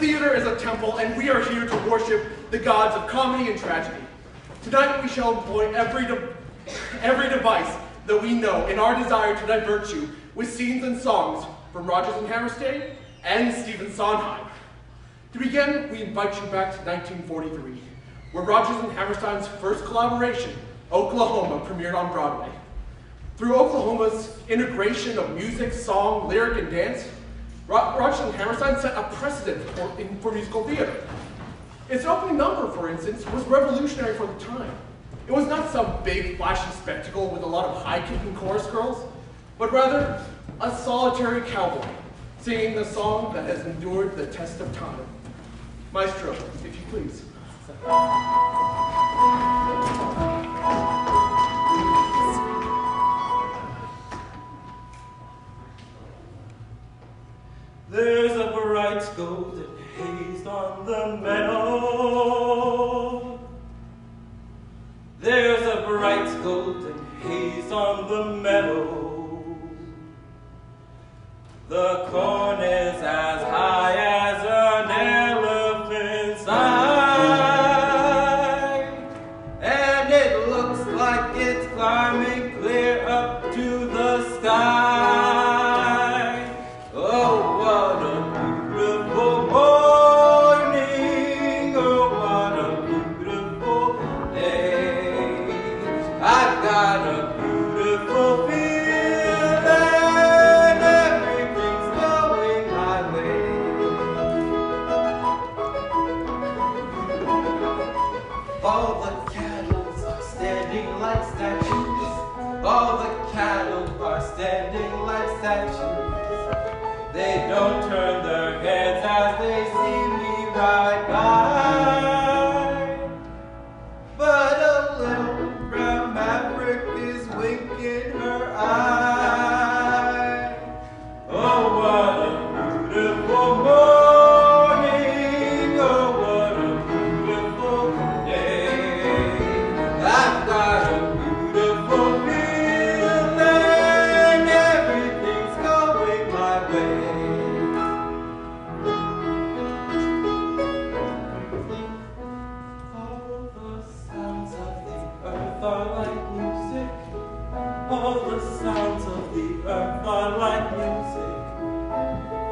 theater is a temple, and we are here to worship the gods of comedy and tragedy. Tonight we shall employ every device that we know in our desire to divert you with scenes and songs from Rodgers and Hammerstein and Stephen Sondheim. To begin, we invite you back to 1943, where Rodgers and Hammerstein's first collaboration, Oklahoma, premiered on Broadway. Through Oklahoma's integration of music, song, lyric, and dance, Rodgers and Hammerstein set a precedent for musical theater. Its opening number, for instance, was revolutionary for the time. It was not some big, flashy spectacle with a lot of high-kicking chorus girls, but rather a solitary cowboy singing the song that has endured the test of time. Maestro, if you please. There's a bright golden haze on the meadow. There's a bright golden haze on the meadow. The corn is as high as an elephant's eye, and it looks like it's climbing clear up to the sky. Oh, what a beautiful morning, oh, what a beautiful day. I've got a beautiful feeling, everything's going my way. All the cattle are standing like statues, all the cattle are standing like statues. They don't turn their heads as they see me ride by. But a little brown maverick is winking her eye. Oh, what a beautiful morning. Oh, what a beautiful day. I've got a beautiful feeling. Everything's going my way. Are like music. All the sounds of the earth are like music.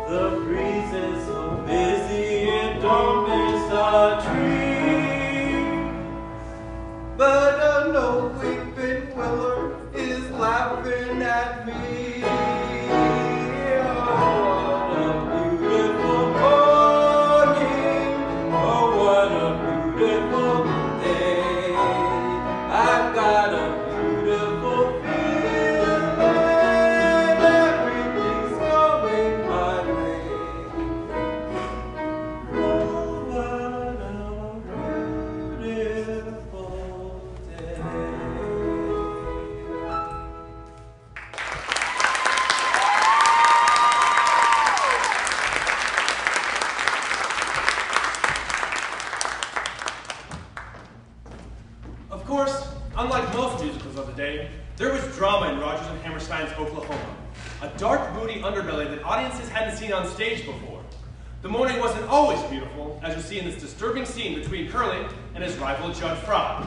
The breeze is so busy it don't miss a tree. But an old weeping willow is laughing at me. Oh, what a beautiful morning. Oh, what a beautiful day. I've got a beautiful feeling, everything's going my way. Oh, what a beautiful day. Of course, unlike most musicals of the day, there was drama in Rodgers and Hammerstein's Oklahoma, a dark, moody underbelly that audiences hadn't seen on stage before. The morning wasn't always beautiful, as you see in this disturbing scene between Curly and his rival Judge Fry.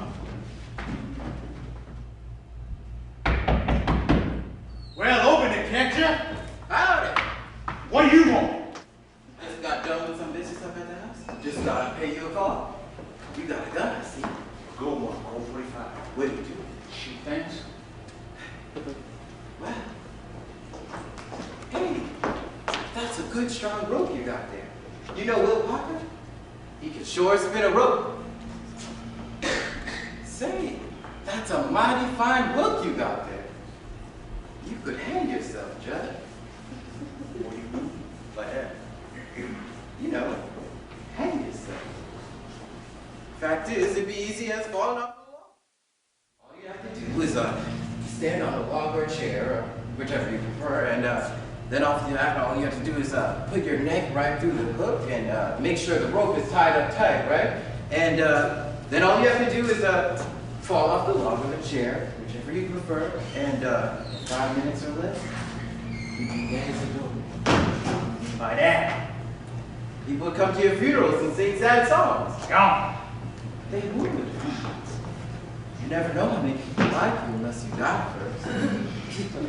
Well, open it, can't you? Howdy. What do you want? Just got done with some business up at the house. Just thought I'd pay you a call. You got a gun, I see. Good one, Colt 45. What do you do? Shoot things? Well, hey, that's a good strong rope you got there. You know Will Parker? He can sure spin a rope. Say, that's a mighty fine hook you got there. You could hang yourself, Judge. What do you mean by that? You know, hang yourself. Fact is, it'd be easy as falling off the wall. All you have to do is stand on a log or a chair, or whichever you prefer, and then off the back, all you have to do is put your neck right through the hook and make sure the rope is tied up tight, right? And then all you have to do is fall off the log or the chair, whichever you prefer, and in 5 minutes or less, you can dance a door. By that, People would come to your funerals and sing sad songs. Yeah. They would. You never know how many people like you unless you die first. But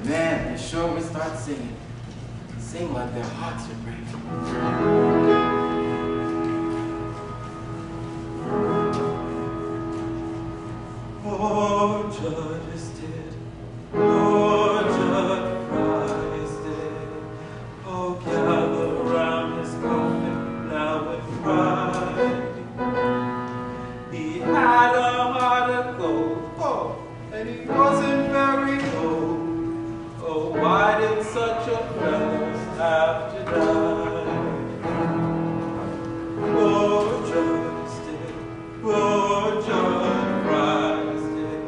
man, they sure would start singing. Sing like their hearts are breaking. Poor Judd is dead. Poor Judd Fry's dead. Oh, gather round his coffin now and cry. He had a heart of gold, oh, and he wasn't very old. Oh, why did such a fellow have to die? Poor Judd is dead. Poor Judd Fry's dead.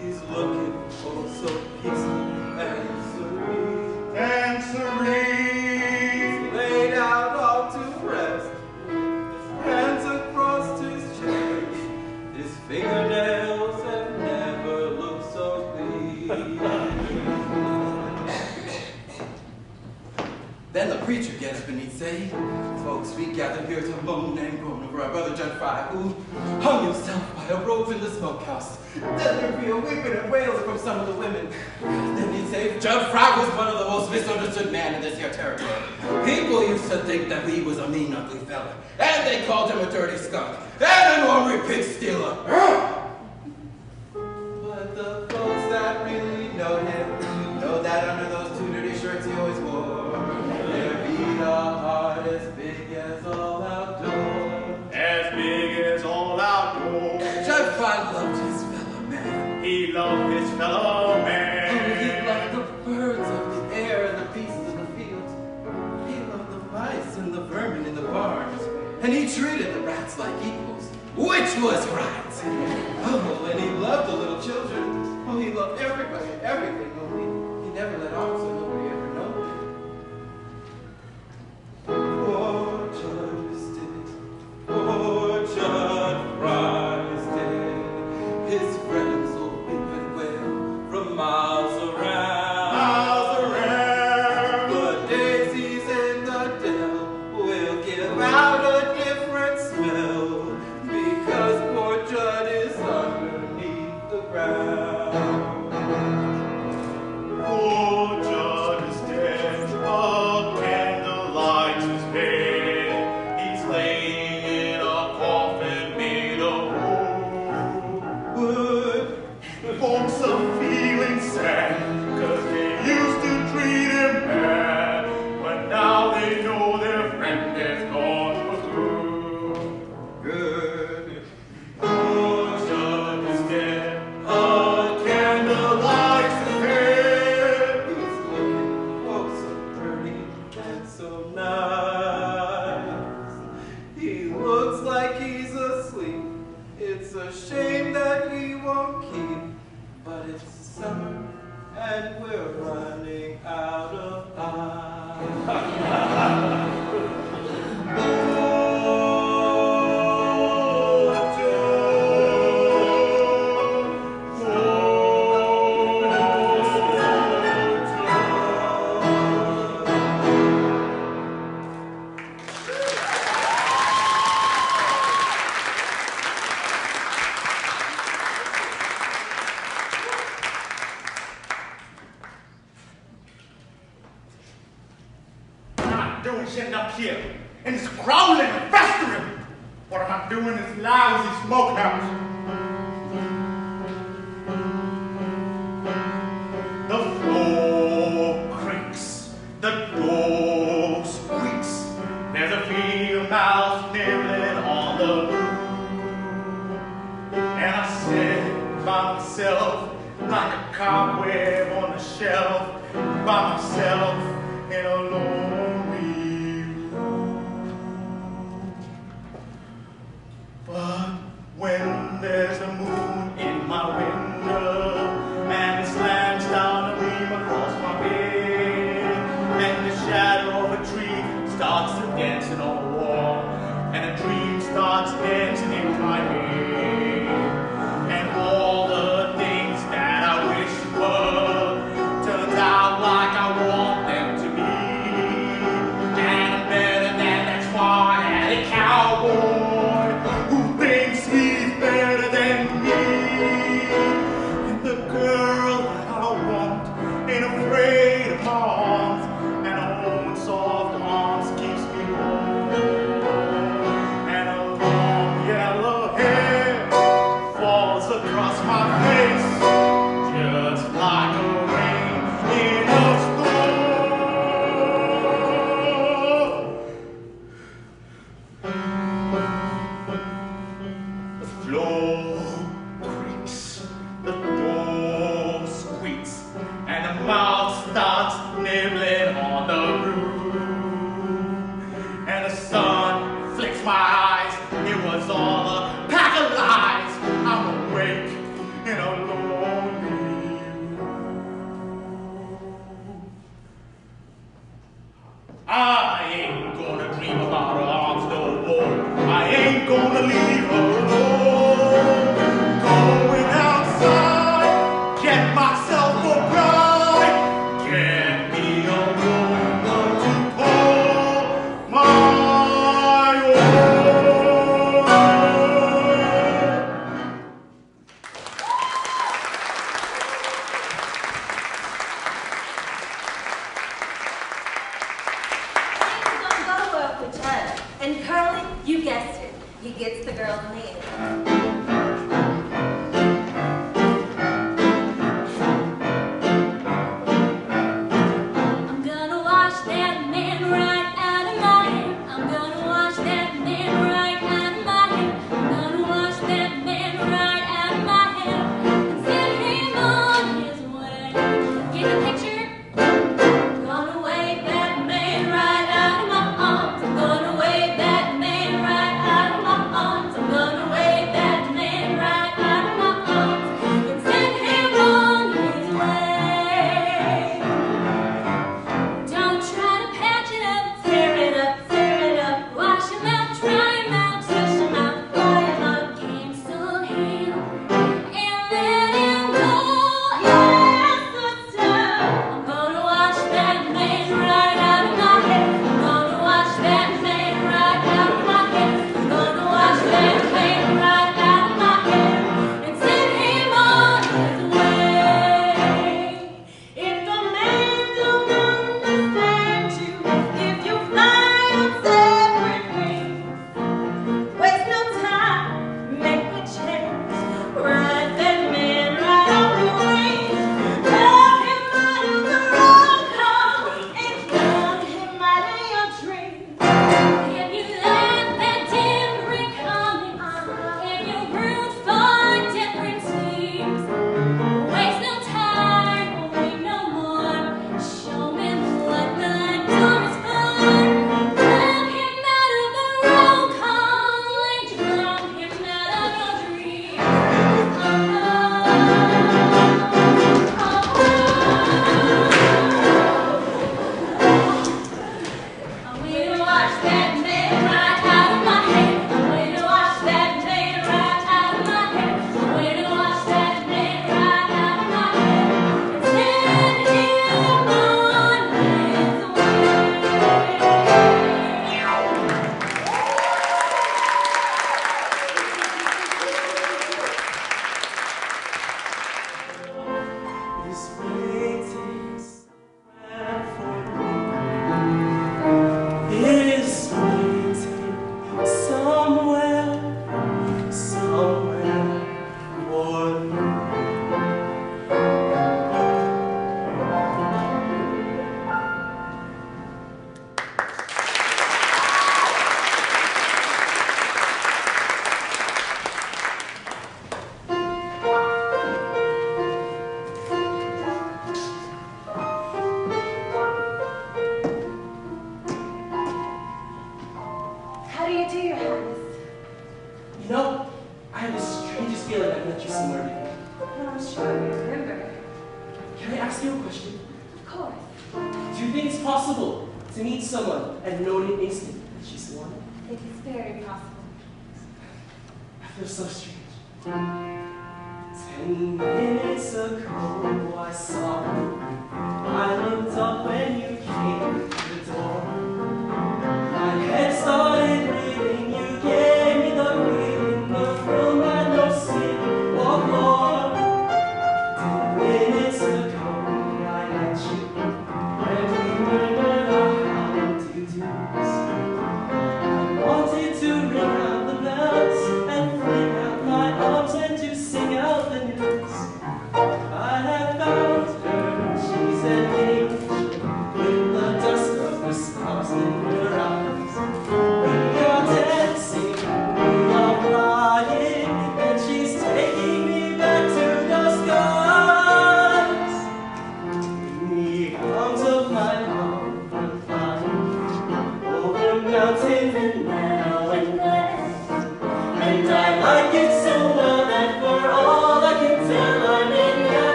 He's looking oh so peaceful and serene. And serene. He's laid out all to rest, his hands across his chest. His fingernails have never looked so clean. Then the preacher gets up and he'd say, folks, we gather here to moan and groan over our brother Judd Fry, who hung himself by a rope in the smokehouse. Then there'd be a weeping and wailing from some of the women. Then he'd say, Judd Fry was one of the most misunderstood men in this here territory. People used to think that he was a mean, ugly fella, and they called him a dirty skunk, and an ornery pig stealer. But the folks that really know him know that under those two dirty shirts he always wore, there beat a heart as big as all outdoors. As big as all outdoors. Judd Fry loved his fellow man. He loved his fellow Oh, man. he loved the birds of the air and the beasts of the fields. He loved the mice and the vermin in the barns. And he treated the rats like equals, which was right. Oh, and he loved the little children. Oh, he loved everybody and everything. Only he never let on so nobody ever knows. Poor Judd is dead. Poor Judd Fry is dead. His friends will weep and wail from miles around. Miles around. The daisies in the dell will give out a different smell because poor Judd is underneath the ground. Poor Judd is dead. A candlelight is dead. He's laying in a coffin made of wood. Folks are feeling sad, 'cause they used to treat him bad, but now they know their friend is gone for good. Good. Poor Judd is dead. A candlelight is dead. He's looking oh so pretty and so nice. He looks like he's asleep. It's a shame that he won't keep. But it's summer and we're running out of time. What am I doing sitting up here and it's growling and festering? What am I doing in this lousy smokehouse? The floor creaks, the door squeaks. There's a field mouse nibbling on the roof. And I sit by myself like a cobweb on a shelf, by myself in a lonely room. But when there's a moon in my window and it slams down a beam across my bed, and the shadow of a tree starts to dancing on the wall, and a dream starts dancing in my head, and all the things that I wish were turns out like I want them ain't gonna dream about her arms no more. I ain't gonna leave her alone. Going outside, get myself a bride, get me a woman to call my own. And Curly, you guessed it, he gets the girl's name.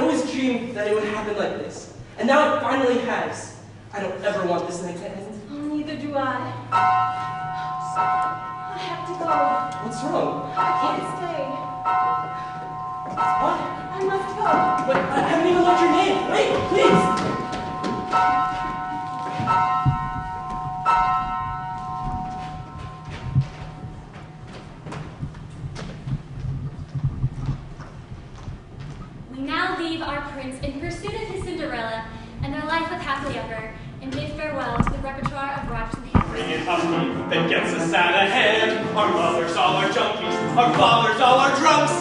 always dreamed that it would happen like this. And now it finally has. I don't ever want this night to end. Oh, neither do I. I have to go. What's wrong? I can't stay. What? I must go. But I haven't even learned your name. Wait, please! We now leave our prince in pursuit of his Cinderella and their life of happily ever, and bid farewell to the repertoire of Rochester. Bring it Huffy, that gets us out ahead. Our mothers all are junkies, our fathers all are drunks.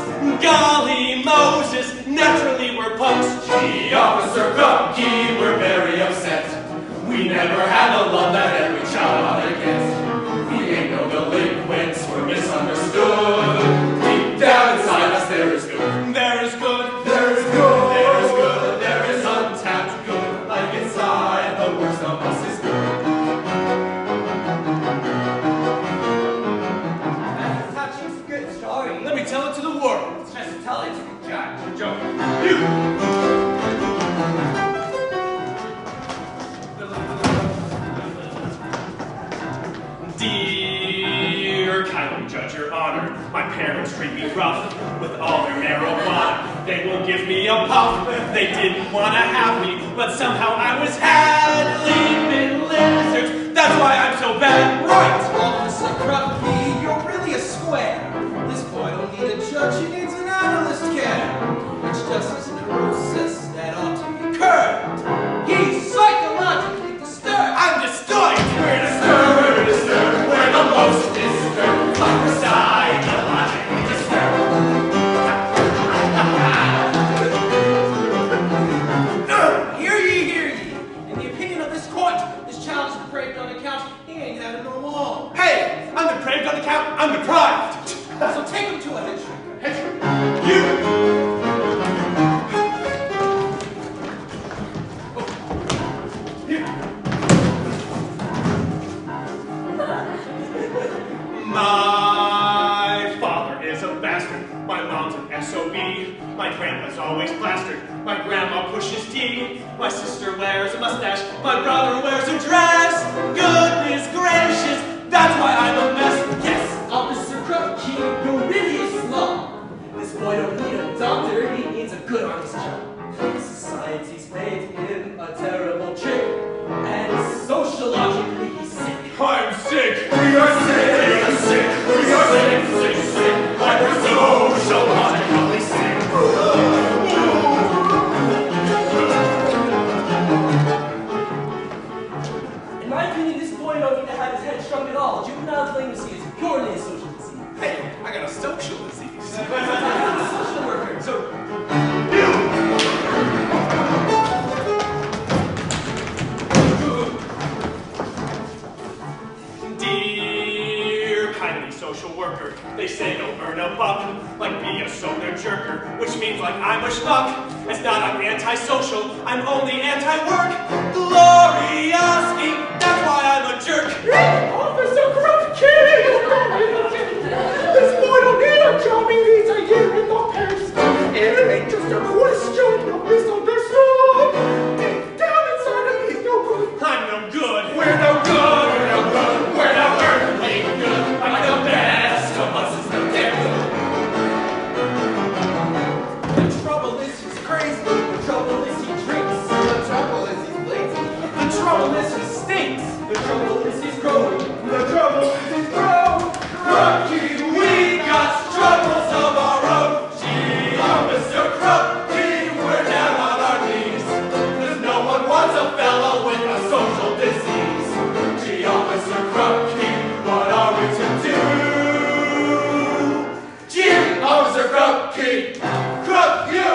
Golly Moses, naturally we're punks. Gee, Officer Gupke, we're very upset. We never had the love that every child ought to get. We ain't no delinquents, we're misunderstood. Deep down inside us there is good. There is good, There is good, there is good, and there is untapped good. Like inside, the worst of us is good. That's a touching, good story. let me tell it to the world. Just tell it to the judge. Joke. Dear kindly judge, your honor, my parents treat me rough with all their marijuana. They will give me a puff. They didn't want to have me, but somehow I was had. Leaping lizards, that's why I'm so bad. Right, Officer Krupke, you're really a square. This boy don't need a judge, he needs an analyst care. It's just his neurosis that ought to be curbed. He's psychologically disturbed. I'm destroyed. We're disturbed, we're the most disturbed. Like we're psychologically disturbed. Hear ye, hear ye. In the opinion of this court, this child is depraved on account he ain't had it no long. Hey, I'm depraved on account. I'm deprived. So take him to a head shrinker. My father is a bastard. My mom's an SOB. My grandpa's always plastered. My grandma pushes tea. My sister wears a mustache. My brother wears a dress. Goodness gracious, that's why I'm a mess. Yes. Officer Krupke, you're really a slum. This boy don't need a doctor, he needs a good honest job. Society's played him a terrible trick, and sociologically he's sick. I'm sick. We are sick, we are sick, we are sick, sick, sick. Like we're sociologically sick. In my opinion, this boy don't need to have his head shrunk at all. Juvenile delinquency is purely a social disease. Hey, I got a social disease. Social worker. So, dear kindly social worker, they say you'll earn a buck, like be a soda jerker, which means like I'm a schmuck. It's not I'm antisocial, I'm only anti-work. Gloriousky, that's why I'm a jerk. Officer Krupke! This boy don't need a job, he needs a year in the past. It ain't just a question of misunderstood. Deep down inside him, he's no good. I'm no good. We're no good, we're no good, we're no earthly good. Like the best of us is no damn good. The trouble is he's crazy. The trouble is he drinks. The trouble is he's lazy. The trouble is he stinks. The trouble is he's growing. The trouble is he's broke. Krupke, we got struggles of our own. Gee, Officer Krupke, we're down on our knees. 'Cause no one wants a fellow with a social disease. Gee, Officer Krupke, what are we to do? Gee, Officer Krupke, Krupp you!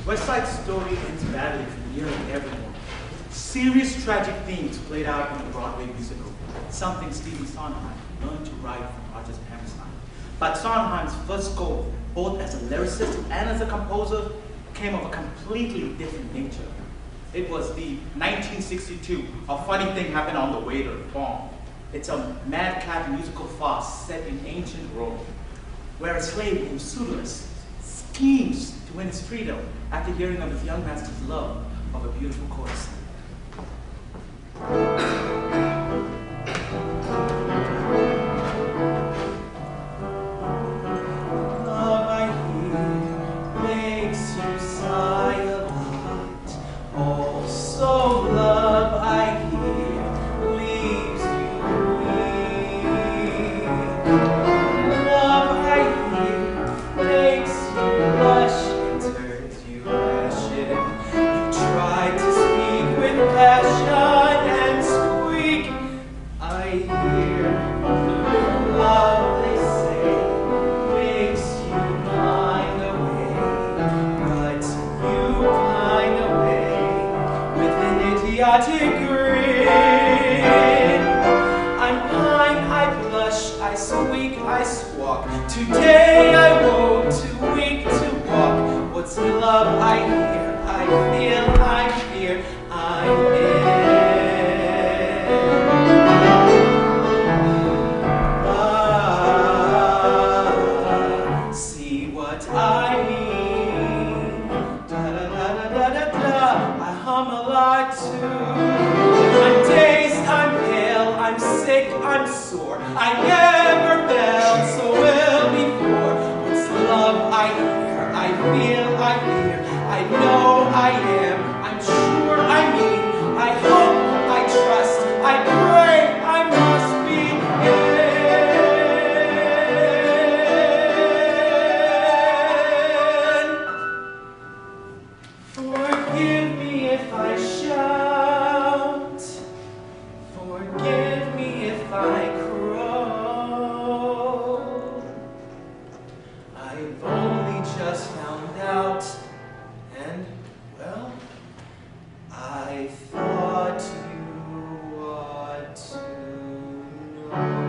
West Side Story ends badly for nearly everyone. Serious tragic themes played out in the Broadway musical, something Stephen Sondheim learned to write from Rodgers and Hammerstein. But Sondheim's first goal, both as a lyricist and as a composer, came of a completely different nature. It was the 1962, A Funny Thing Happened on the Way to Prom. It's a madcap musical farce set in ancient Rome, where a slave named Pseudolus schemes to win his freedom after hearing of his young master's love of a beautiful courtesan. Love I hear makes you sigh a lot. Also love I hear leaves you weak. Love I hear makes you blush and turns you ashen. You try to speak with passion and squeak. I hear love, they say, makes you pine away, but you pine away with an idiotic grin. I'm pine, I blush, I squeak, I squawk. Today I woke too weak to walk. What's love I hear, I feel, I fear, I'm in. See what I mean? Da da da da da da da. I hum a lot too. I'm dazed, I'm pale, I'm sick, I'm sore. I never felt so well before. What's love I hear? I feel, I fear. I know I am. I'm sure I mean. I hope, I trust, I pray. I must be in. Forgive me if I shout. Forgive me if I crow. I've only just found out, and, well, I thought you ought to know.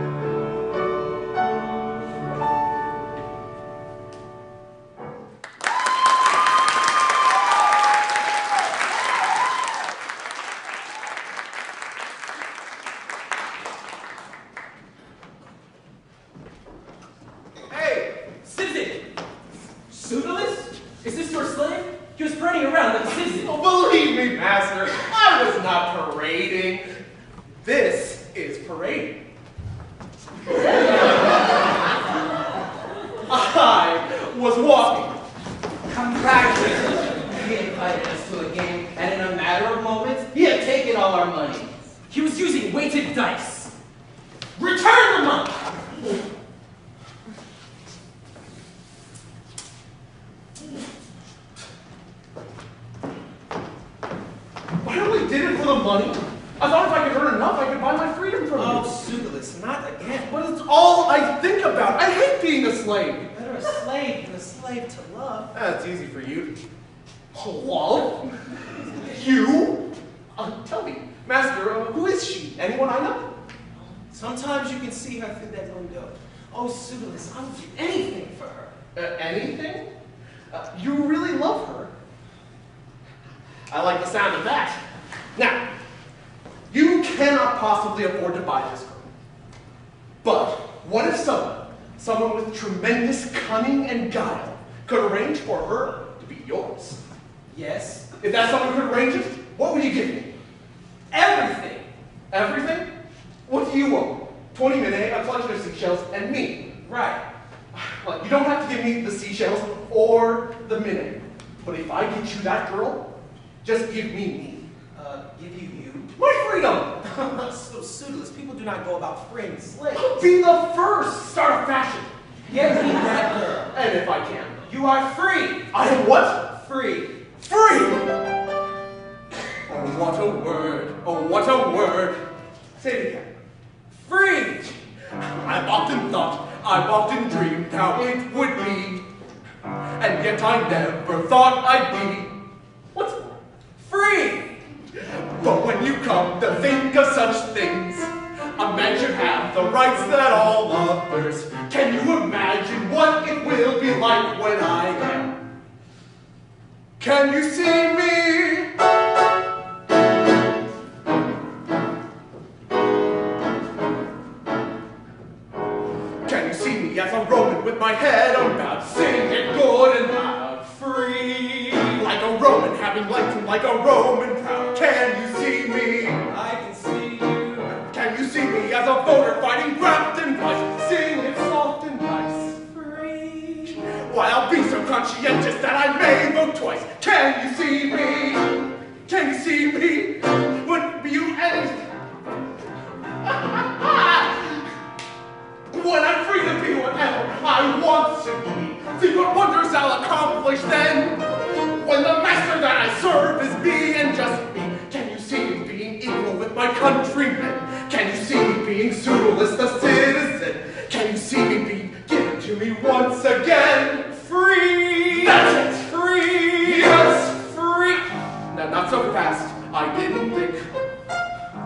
Hey, citizen! Pseudolus? Is this your slave? He was parading around like a citizen. Oh, believe me, master, I was not parading. This is parading. I was walking. Congratulations! He invited us to a game, and in a matter of moments, he had taken all our money. He was using weighted dice. Return the money! I only did it for the money. I thought if I could earn enough, I could buy my freedom from Oh, you. Pseudolus, not again. But it's all I think about. I hate being a slave. Better a slave than a slave to love. That's easy for you. Love? You? Tell me, master, who is she? Anyone I know? Sometimes you can see her through that window. Oh, Pseudolus, I would do anything for her. Anything? You really love her? I like the sound of that. Now, you cannot possibly afford to buy this girl. But what if someone with tremendous cunning and guile, could arrange for her to be yours? Yes. If that someone could arrange it, what would you give me? Everything. Everything? What do you owe? 20 minutes, a collection of seashells, and me. Right. Well, you don't have to give me the seashells or the minute. But if I get you that girl, just give me me. Give you you? My freedom! So Pseudolus, people do not go about freeing slaves. Be the first! Start a fashion. Give me that girl. And if I can. You are free. I am what? Free. Free! Oh, what a word. Oh, what a word. Say it again. Free! I've often thought, I've often dreamed how it would be. And yet I never thought I'd be. What's more? Free! But when you come to think of such things, a man should have the rights that all others. Can you imagine what it will be like when I am Can you see me? Can you see me as a Roman with my head unbowed, singing good and loud, free? Like a Roman having lights and like a Roman proud. Can you see me? I can see you. Can you see me as a voter fighting graft and vice, singing soft and nice, Free. why I'll be so conscientious that I may vote twice. Can you see me? Can you see me? Would you end? When I'm free to be whatever I want to be, see what wonders I'll accomplish then. When the master that I serve is me and just me. Can you see me being equal with my countrymen? Can you see me being pseudoless, the citizen? Can you see me being given to me once again? Free! That's it! Free! Yes, free! Now, not so fast. I didn't think.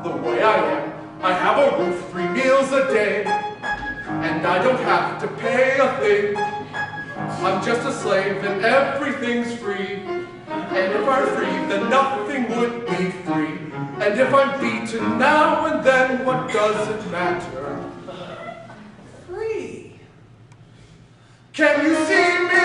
The way I am, I have a roof, 3 meals a day, and I don't have to pay a thing. I'm just a slave and everything's free. And if I'm free, then nothing would be free. And if I'm beaten now and then, what does it matter? Free. Can you see me?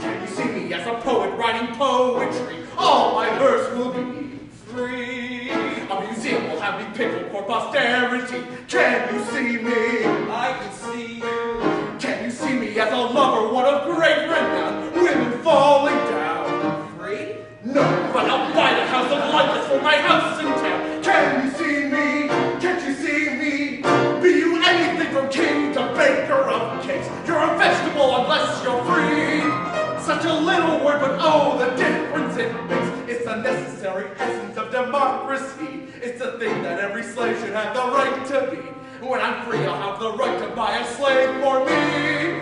Can you see me as a poet writing poetry? All my verse will be free. A museum will have me pickled for posterity. Can you see me? I can see you. Can you see me as a lover, one of great renown, women falling down? Free. No, but I'll buy the house of likeness for my house in town. Can you see me? Can't you see me? Be you anything from king to baker of cakes? You're a vegetable unless you're free. Such a little word, but oh, the difference it makes. It's a necessary essence of democracy. It's a thing that every slave should have the right to be. When I'm free, I'll have the right to buy a slave for me.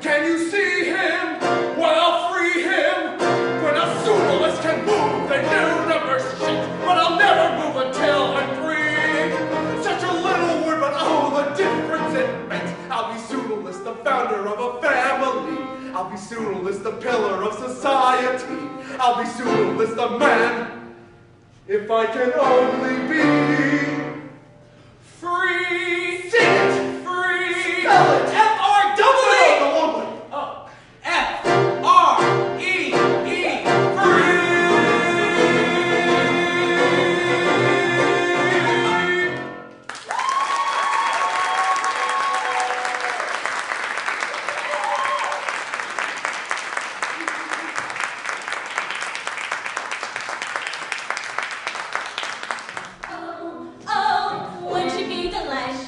Can you see him? Well, I'll free him. When a pseudolist can move, the universe shakes. But I'll never move until I'm free. Such a little word, but oh, the difference it makes. I'll be pseudolist, the founder of a family. I'll be pseudolist, the pillar of society. I'll be pseudolist, the man. If I can only be free. Sing it! Free! Spell it. F-R-E-E. No, the long one. Oh. F-R-E-E. Free. Oh, oh, won't you be the light?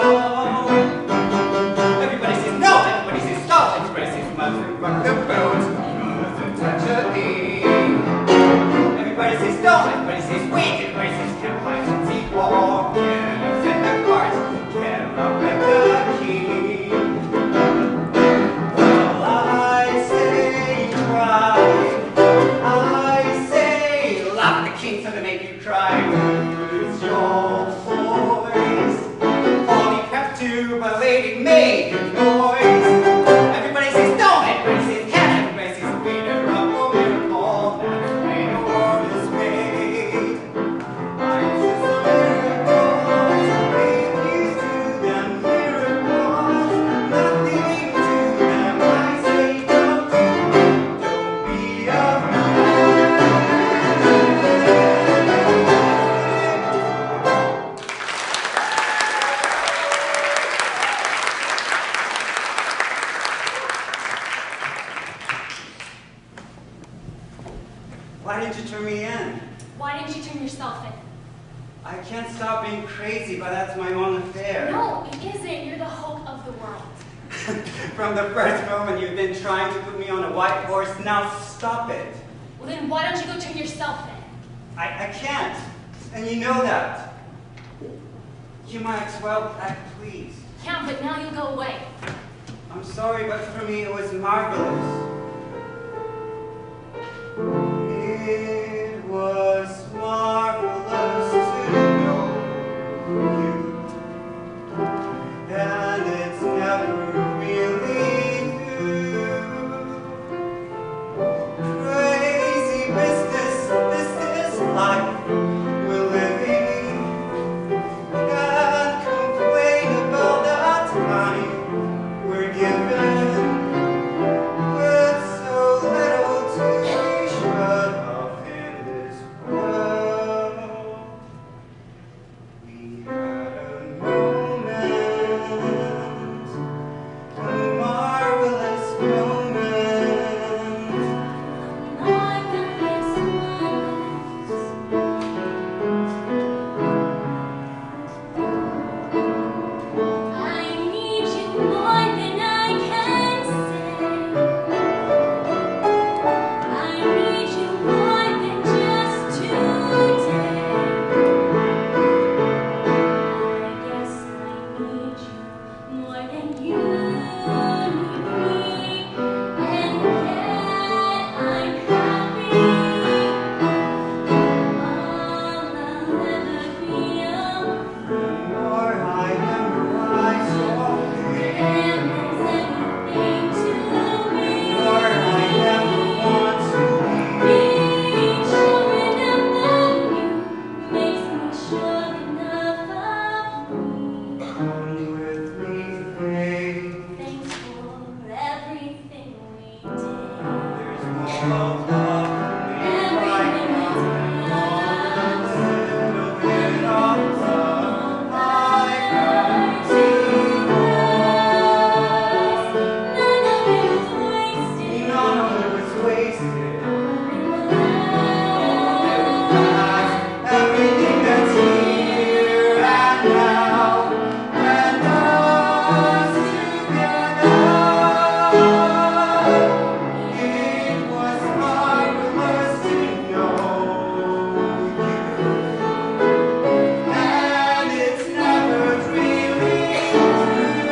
all. Everybody says no, everybody says stop, everybody says mother rock the boat, mother touch a thing. Everybody says don't, everybody says wait, everybody says can't find some seat walk, can't set the cards, can't lock the key. Well, I say cry, I say lock the key so they make you cry. Lose your voice, all you have to, but lady make a noise. Everybody says don't, everybody says can't, everybody says wait, a rock, a miracle, that's the way the world is made. I'm just miracles, babies do them miracles, nothing to them. I say don't be afraid. Why didn't you turn me in? Why didn't you turn yourself in? I can't stop being crazy, but that's my own affair. No, it isn't. You're the hope of the world. From the first moment you've been trying to put me on a white horse, now stop it. Well, then why don't you go turn yourself in? I can't, and you know that. You might as well act pleased. Yeah, but now you'll go away. I'm sorry, but for me it was marvelous. It was marvelous to know you, and it's never really through. Crazy business, this is life we're living. Can't complain about that time we're given. With so little to be shut off in this world. We had a moment, a marvelous moment. I need you more than I can say. I need you more than just today. I guess I need you more than you need me. And yet I'm happy. All I'll ever feel. The more I memorize your pain, And there's anything to me. the more I never want to Being sure enough of you makes me sure enough of me. be. Come with me, babe. Thanks for everything we did. There's more love for me right Everything now. we A did. little bit of love I got to none of it was wasted. Everything that's here and now, and us together. It was marvelous to know you, and it's never really true.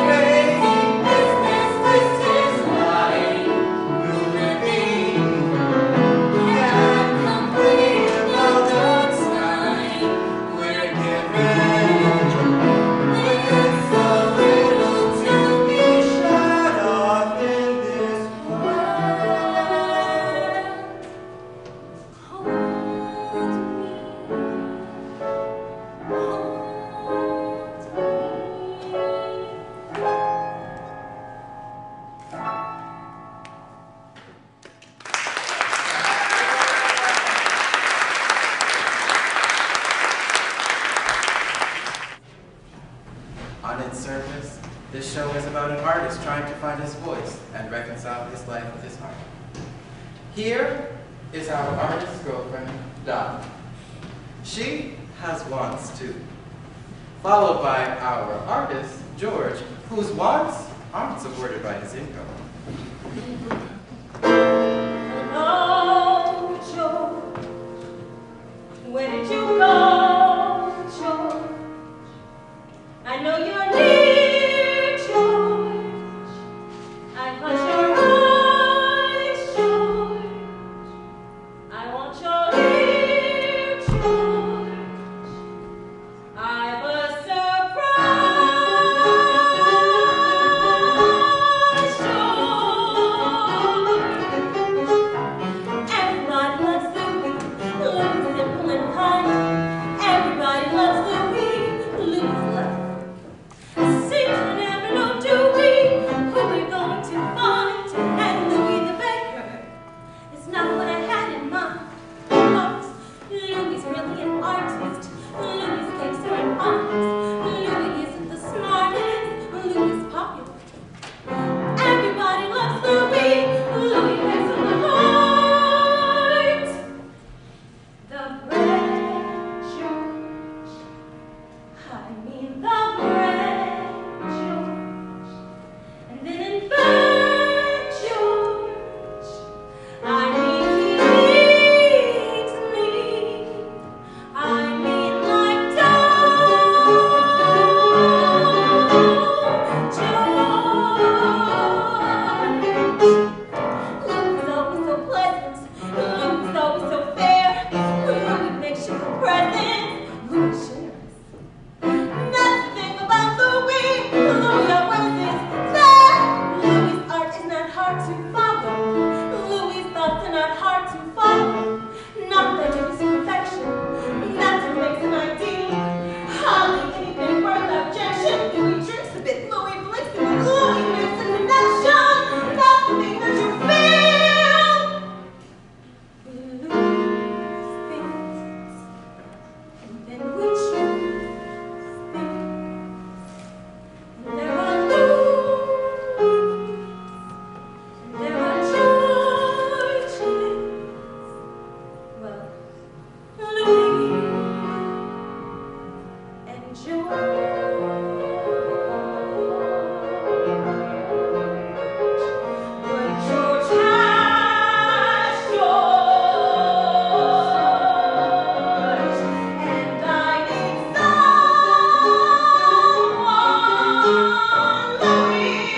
Crazy business, this is life we're living. Can't complain about the time we're given. With so little to be shut off in this world. Hold me. On its surface, this show is about an artist trying to find his voice and reconcile his life with his art. Here is our artist's girlfriend, Dot. She has wants too. Followed by our artist, George, whose wants aren't supported by his income. Hello, George. Where did you go, George? I know you're near, George. I caught your eyes, George. I want your ear, George. I've a surprise, George. Everybody loves Louis. Louis simple and kind. Everybody loves Louis. Louis love. Seems we never know, do we, who we're going to find? And Louis the baker is not what I had in mind. But Louis really an artist. Louis cakes are an honest. Louis isn't the smartest. Louis is popular. Everybody loves Louis. Louis makes them the heart. The bread, George. I mean the bread, George. And then in bed, George. I mean he needs me. I mean like Louis is always so pleasant. Louis is always so fair. Louis makes you a present. Louis is generous. That's the thing about Louis. Louis always is there. Louis' art is not hard to follow. Louis' thoughts are not hard to follow. Not that it is perfection. That's what makes him ideal. Hardly anything worth objection. Louis drinks a bit. Louis blinks a bit. Louis makes a connection. That's the thing that you feel. Louis thinks. And then we choose things. And there are Louis. And there are Georges. Well, Louis and George. But George has George. And I need someone, Louis.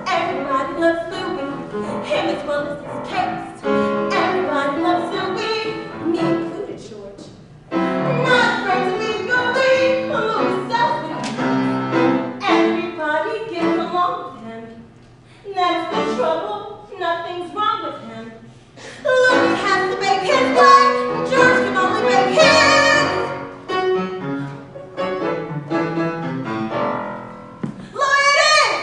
Everybody loves Louis, him as well as his taste. Everybody loves Louis, me included, George. Not afraid to leave Louis, Louis selfish. Everybody gets along with him. That's the trouble, nothing's wrong with him. Louis has to make his way, George can only make his. Louis it is!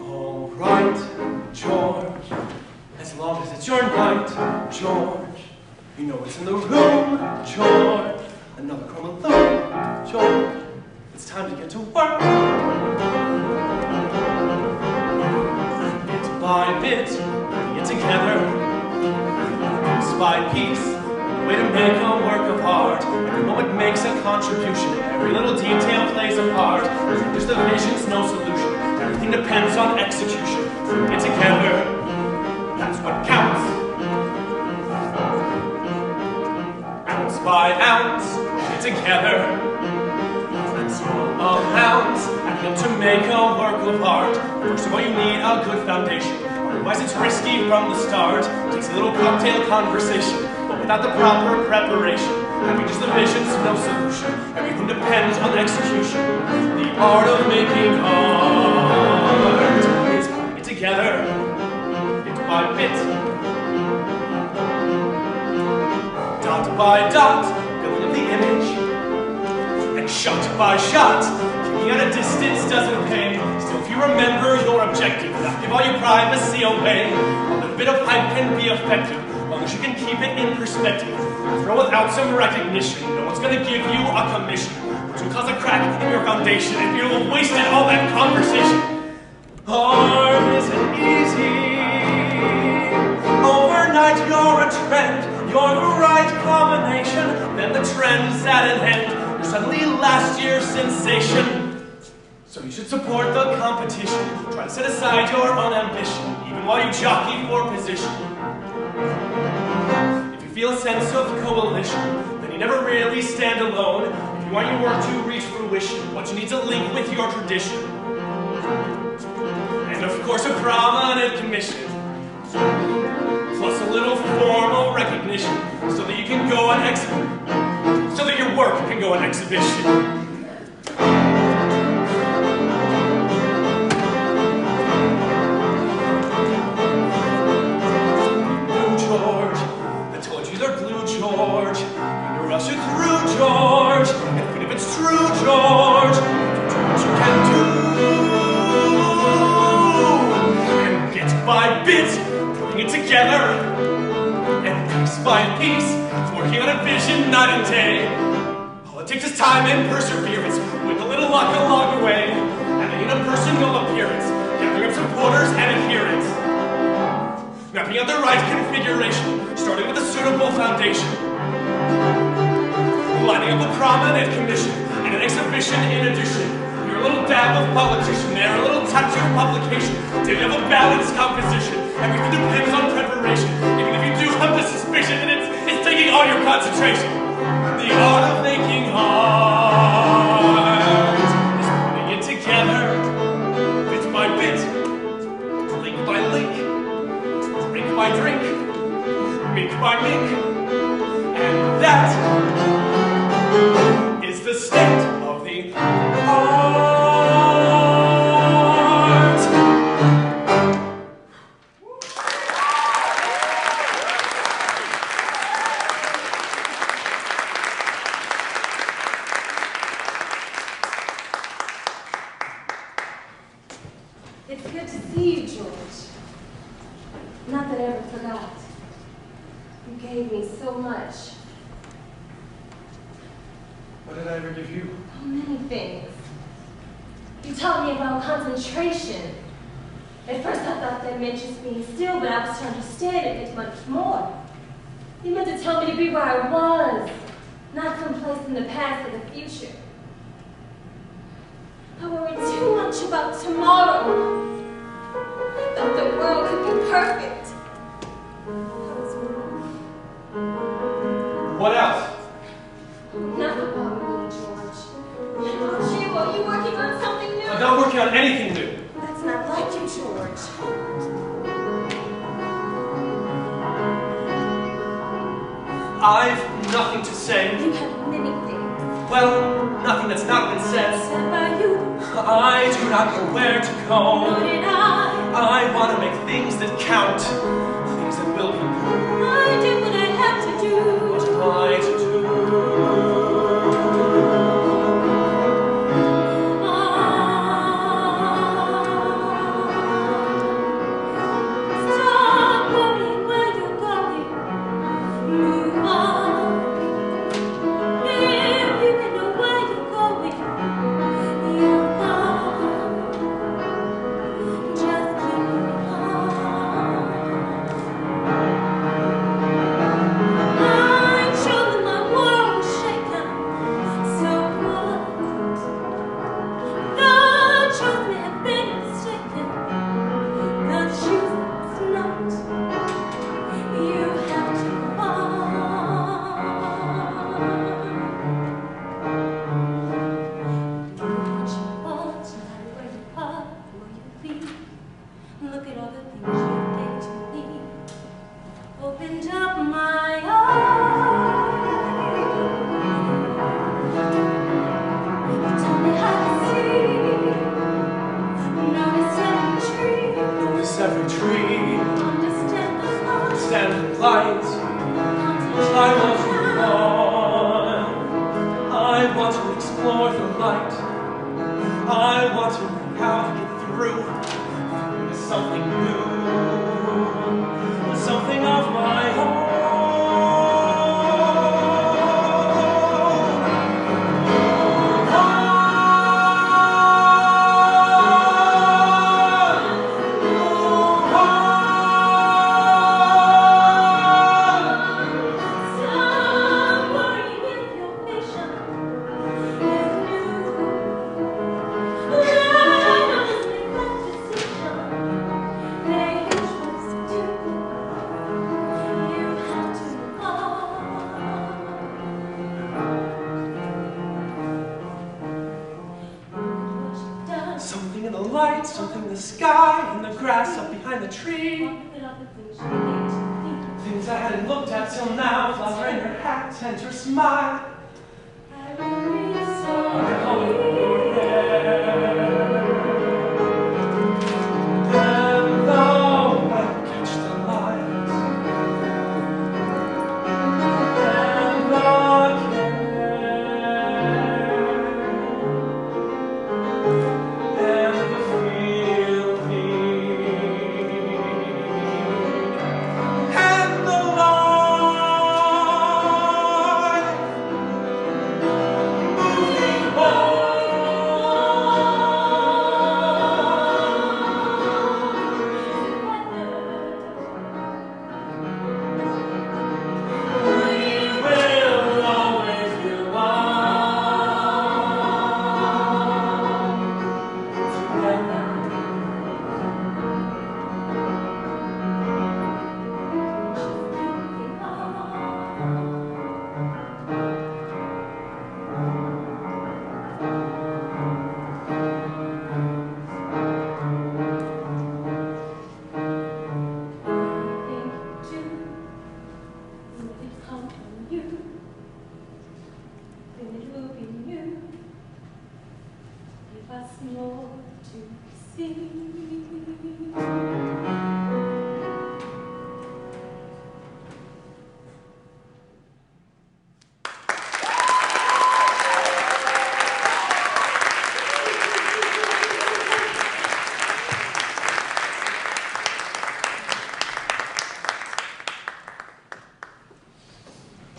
All right, George. As long as it's your night, George. You know what's in the room, George. Another chroma loom, George. It's time to get to work. Bit by bit, putting it together. Piece by piece, a way to make a work of art. Every moment makes a contribution. Every little detail plays a part. There's the vision's no solution. Everything depends on execution. Putting it together, that's what counts. Ounce by ounce, put it together. That's your amount. And to make a work of art, first of all you need a good foundation. Otherwise it's risky from the start. Takes a little cocktail conversation, but without the proper preparation, having just the vision's no solution. Everything depends on execution. The art of making art is putting it together, bit by bit, dot by dot, building up the image, and shot by shot. Keeping at a distance doesn't pay. Still, if you remember your objective, not give all your privacy away. A little bit of hype can be effective, as long as you can keep it in perspective. Throw without some recognition. No one's gonna give you a commission. Which will cause a crack in your foundation, and you'll have wasted all that conversation. Art isn't easy. Overnight you're a trend. You're the right combination. Then the trend's at an end. You're suddenly last year's sensation. So you should support the competition. Try to set aside your own ambition, even while you jockey for position. If you feel a sense of coalition, then you never really stand alone. If you want your work to reach fruition, what you need to link with your tradition. And of course a prominent commission. Plus a little formal recognition, so that you can go on so that your work can go on exhibition. George, and to rush it through, George, and if it's true, George, do what you can do, and bit by bit, putting it together, and piece by piece, working on a vision night and day. All it takes is time and perseverance, with a little luck along the way, and an interpersonal appearance, gathering up supporters and adherents. Mapping out the right configuration, starting with a suitable foundation. Lining up a prominent commission, and an exhibition in addition. You're a little dab of politician there, a little touch of publication. Till you have a balanced composition. Everything depends on preparation. Even if you do have the suspicion that it's taking all your concentration. The art of making art is putting it together, bit by bit, link by link. Drink by drink, mink by mink, and that is the state of the art. It's good to see you, George. Not that I ever forgot. You gave me so much. What did I ever give you? Oh, many things. You taught me about concentration. At first I thought that meant just being still, but I was to understand it meant much more. You meant to tell me to be where I was, not someplace in the past or the future. I worried too much about tomorrow. Thought the world could be perfect. What else? Not about me, George. About you. Are you working on something new? I'm not working on anything new. That's not like you, George. I've nothing to say. You have many things. Well, nothing that's not been said. Said by you. I do not know where to go. Nor did I want to make things that count. Things that will be. I do what I have to do. What am I to do? Stop worrying where you're going. Move on. If you can know where you're going, you're gone. Just keep on. I'm sure that my world was shaken. So what? The truth may have been mistaken. The truth is not. You have to fall. Do what you want, no matter where you are, where you be. Look at all the things you gave to me. Opened up my eyes. You taught me how to see. Notice every tree. Notice every tree. Understand the light. Stand the light. I want to run. I want to explore the light. I want to learn how to get through to something new, something of my own. the light, something in the sky, in the grass up behind the tree. Things I hadn't looked at till now, flower in her hat and her smile. I really saw Your hair. And thou might catch the light. And the care. And the feeling. And the light. Moving on. We will always belong together. More to see.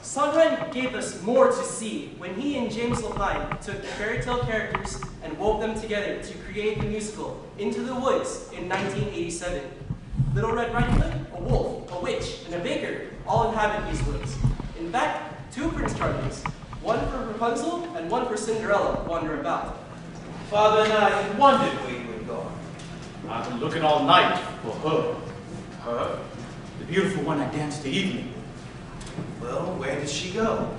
Sondheim gave us more to see when he and James Lapine took fairy tale characters and wove them together to create the musical Into the Woods in 1987. Little Red Riding Hood, a wolf, a witch, and a baker all inhabit these woods. In fact, two Prince Charmings, one for Rapunzel and one for Cinderella, wander about. Father and I had wondered where you were gone. I've been looking all night for her. Her? The beautiful one I danced the evening. Well, where did she go?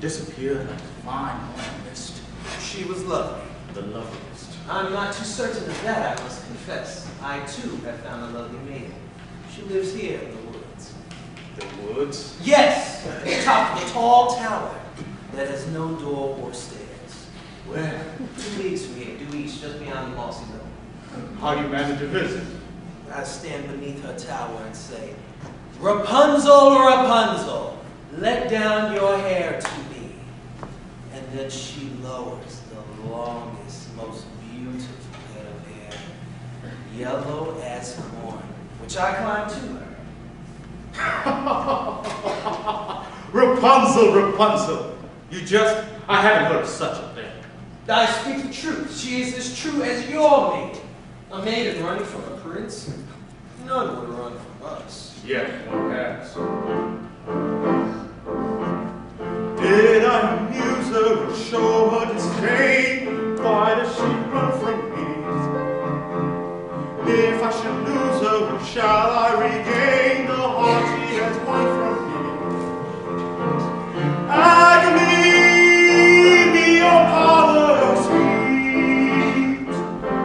Disappeared like a fine morning mist. She was lovely. The loveliest. I'm not too certain of that, I must confess. I, too, have found a lovely maiden. She lives here in the woods. The woods? Yes! Atop a tall tower that has no door or stairs. Where? 2 leagues from here, due east, just beyond the mossy knoll. How do you manage to visit? I stand beneath her tower and say, Rapunzel, Rapunzel, let down your hair to me. And then she lowers the longest, most beautiful head of hair, yellow as corn, which I climb to her. Rapunzel, Rapunzel. I haven't heard of such a thing. I speak the truth. She is as true as your maiden. A maiden running from a prince? None would run from us. Yet one has. Did I amuse her or show her disdain? Why does she run from me? If I should lose her, when shall I regain the heart she has won from me? Agony, beyond power sweet,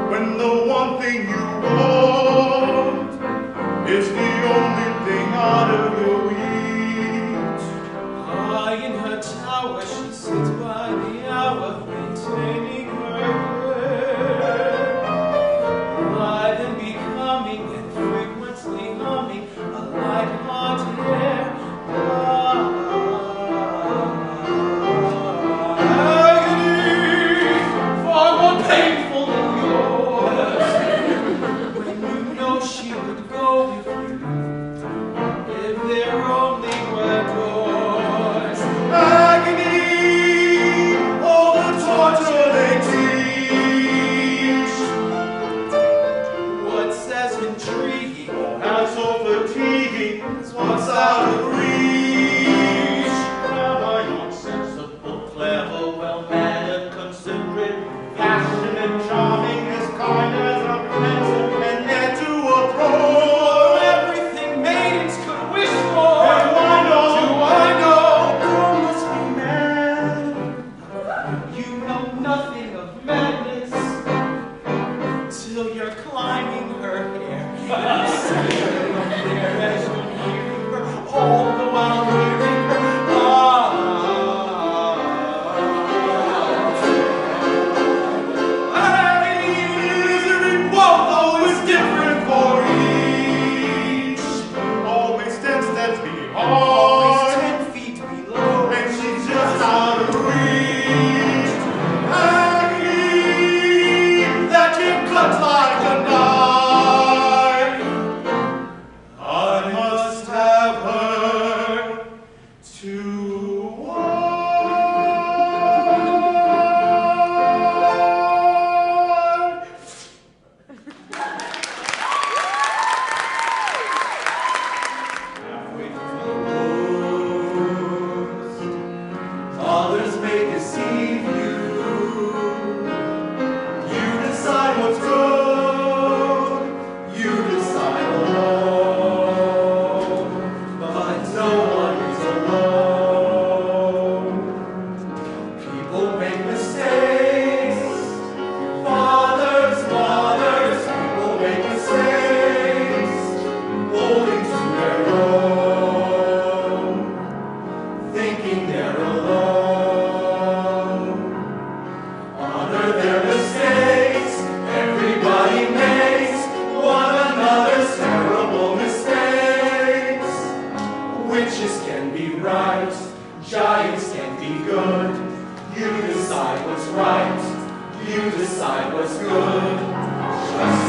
when the one thing you want is the only thing out of your reach. High in her tower, she sits by the hour, maintaining her hair. Alive and becoming, and frequently humming a light-hearted air. Agony, far more painful than yours. When you know she would go with you, if there only were doors. Agony, all the torturing good. You decide what's right. You decide what's good. Trust